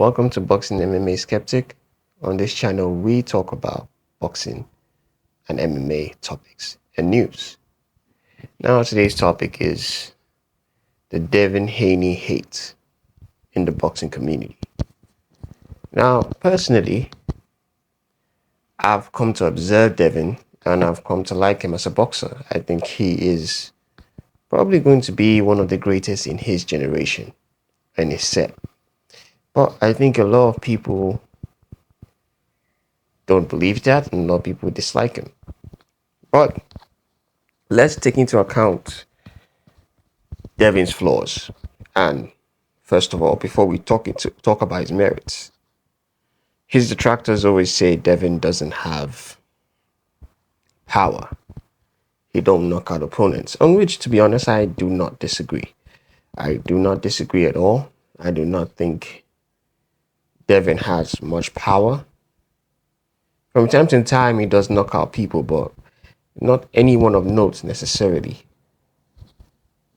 Welcome to Boxing MMA Skeptic. On this channel, we talk about boxing and MMA topics and news. Now, today's topic is the Devin Haney hate in the boxing community. Now, personally, I've come to observe Devin and I've come to like him as a boxer. I think he is probably going to be one of the greatest in his generation and his set. But I think a lot of people don't believe that, and a lot of people dislike him. But let's take into account Devin's flaws. And first of all, before we talk about his merits, his detractors always say Devin doesn't have power. He don't knock out opponents, on which, to be honest, I do not disagree. I do not disagree at all. I do not think Devin has much power. From time to time, he does knock out people, but not anyone of note necessarily,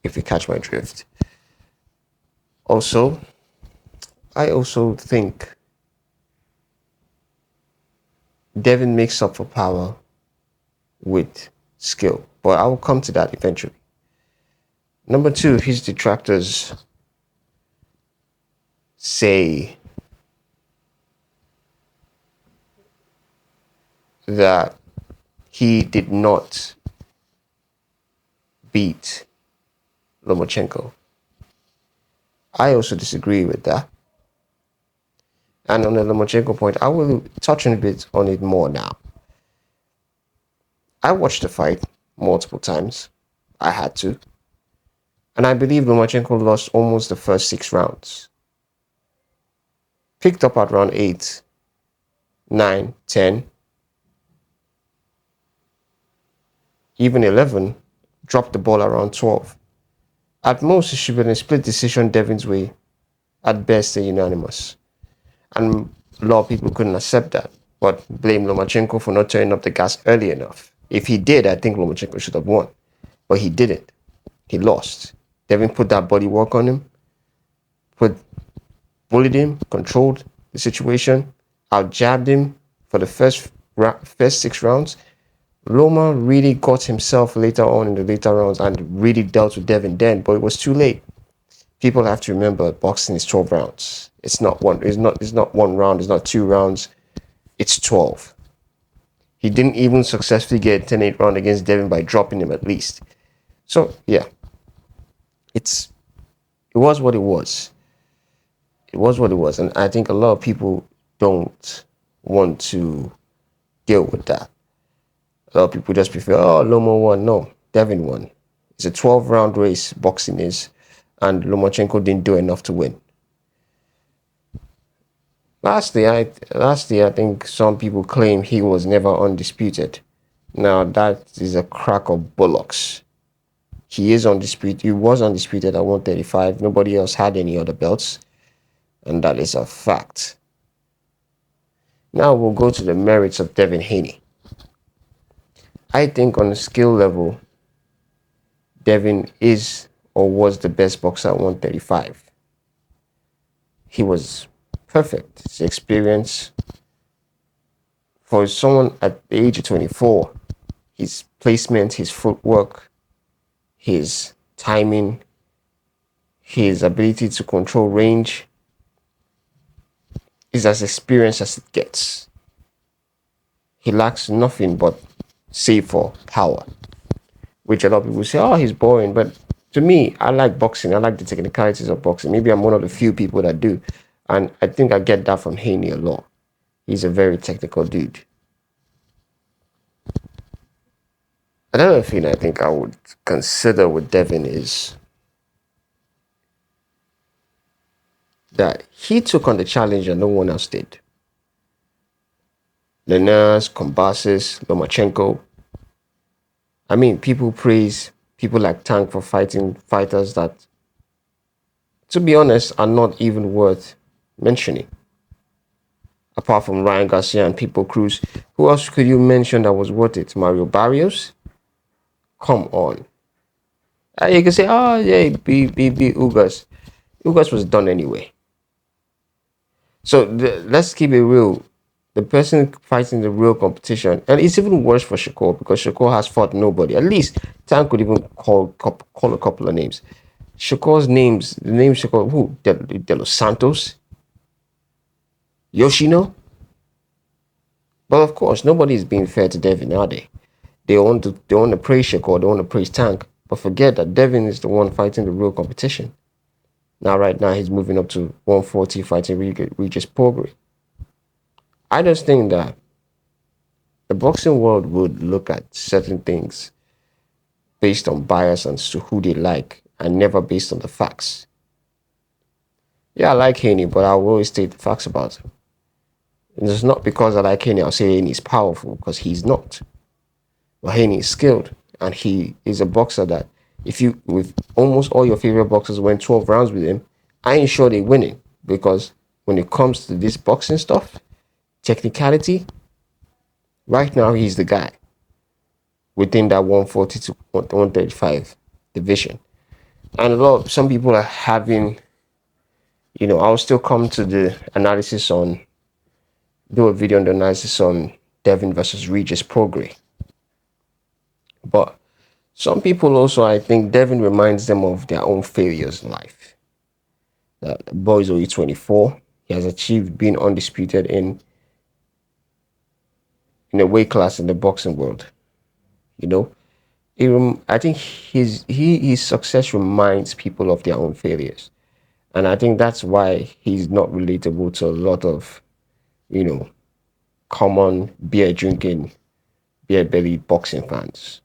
if you catch my drift. Also, I also think Devin makes up for power with skill, but I will come to that eventually. Number two, his detractors say that he did not beat Lomachenko. I also disagree with that. And on the Lomachenko point, I will touch on a bit on it more now. I watched the fight multiple times. I had to. And I believe Lomachenko lost almost the first 6 rounds. Picked up at round 8, 9, 10, even 11, dropped the ball around 12. At most, it should have been a split decision Devin's way. At best, a unanimous. And a lot of people couldn't accept that, but blame Lomachenko for not turning up the gas early enough. If he did, I think Lomachenko should have won. But he didn't. He lost. Devin put that body work on him, bullied him, controlled the situation, out-jabbed him for the first 6 rounds. Loma really got himself later on in the later rounds and really dealt with Devin then, but it was too late. People have to remember boxing is 12 rounds. It's not one round, it's not 2 rounds, it's 12. He didn't even successfully get a 10-8 round against Devin by dropping him at least. So yeah. It was what it was. It was what it was. And I think a lot of people don't want to deal with that. A lot of people just prefer, Loma won. No, Devin won. It's a 12-round race, boxing is, and Lomachenko didn't do enough to win. Lastly, I think some people claim he was never undisputed. Now, that is a crack of bullocks. He is undisputed. He was undisputed at 135. Nobody else had any other belts, and that is a fact. Now we'll go to the merits of Devin Haney. I think on the skill level, Devin is or was the best boxer at 135. He was perfect. His experience, for someone at the age of 24, his placement, his footwork, his timing, his ability to control range is as experienced as it gets. He lacks nothing but save for power, which a lot of people say, he's boring. But to me, I like boxing. I like the technicalities of boxing. Maybe I'm one of the few people that do. And I think I get that from Haney a lot. He's a very technical dude. Another thing I think I would consider with Devin is that he took on the challenge and no one else did. Linares, Kombasis, Lomachenko. I mean, people praise people like Tank for fighting fighters that, to be honest, are not even worth mentioning. Apart from Ryan Garcia and People Cruz, who else could you mention that was worth it? Mario Barrios? Come on. You can say, be Ugas. Ugas was done anyway. So let's keep it real. The person fighting the real competition, and it's even worse for Shakur because Shakur has fought nobody. At least Tank could even call a couple of names. Shakur's names, the name Shakur, who? De Los Santos, Yoshino. But of course, nobody is being fair to Devin, are they? They want to praise Shakur, they want to praise Tank, but forget that Devin is the one fighting the real competition. Now, right now, he's moving up to 140, fighting Regis Prograis. I just think that the boxing world would look at certain things based on bias and to who they like, and never based on the facts. Yeah, I like Haney, but I will always state the facts about him. And it's not because I like Haney, I'll say Haney is powerful, because he's not. But Haney is skilled, and he is a boxer that, if you, with almost all your favorite boxers went 12 rounds with him, I ain't sure they're winning, because when it comes to this boxing stuff, technicality, right now he's the guy within that 140 to 135 division. And some people are having, I'll still come to the analysis on, do a video on the analysis on Devin versus Regis Prograis. But some people also, I think Devin reminds them of their own failures in life. The boy is only 24. He has achieved being undisputed in a weight class in the boxing world. You know, I think his success reminds people of their own failures, and I think that's why he's not relatable to a lot of, common beer drinking, beer belly boxing fans.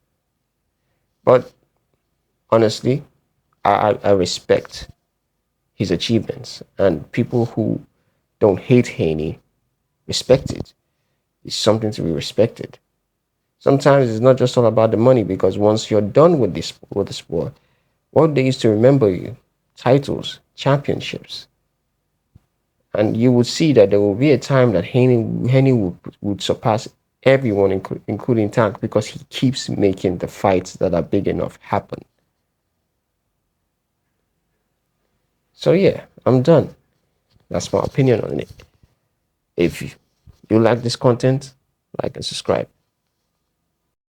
But honestly, I respect his achievements, and people who don't hate Haney respect it. It's something to be respected. Sometimes it's not just all about the money, because once you're done with the sport, what they used to remember you, titles, championships, and you would see that there will be a time that Haney would surpass everyone, including Tank, because he keeps making the fights that are big enough happen. So yeah, I'm done. That's my opinion on it. If you like this content, like and subscribe.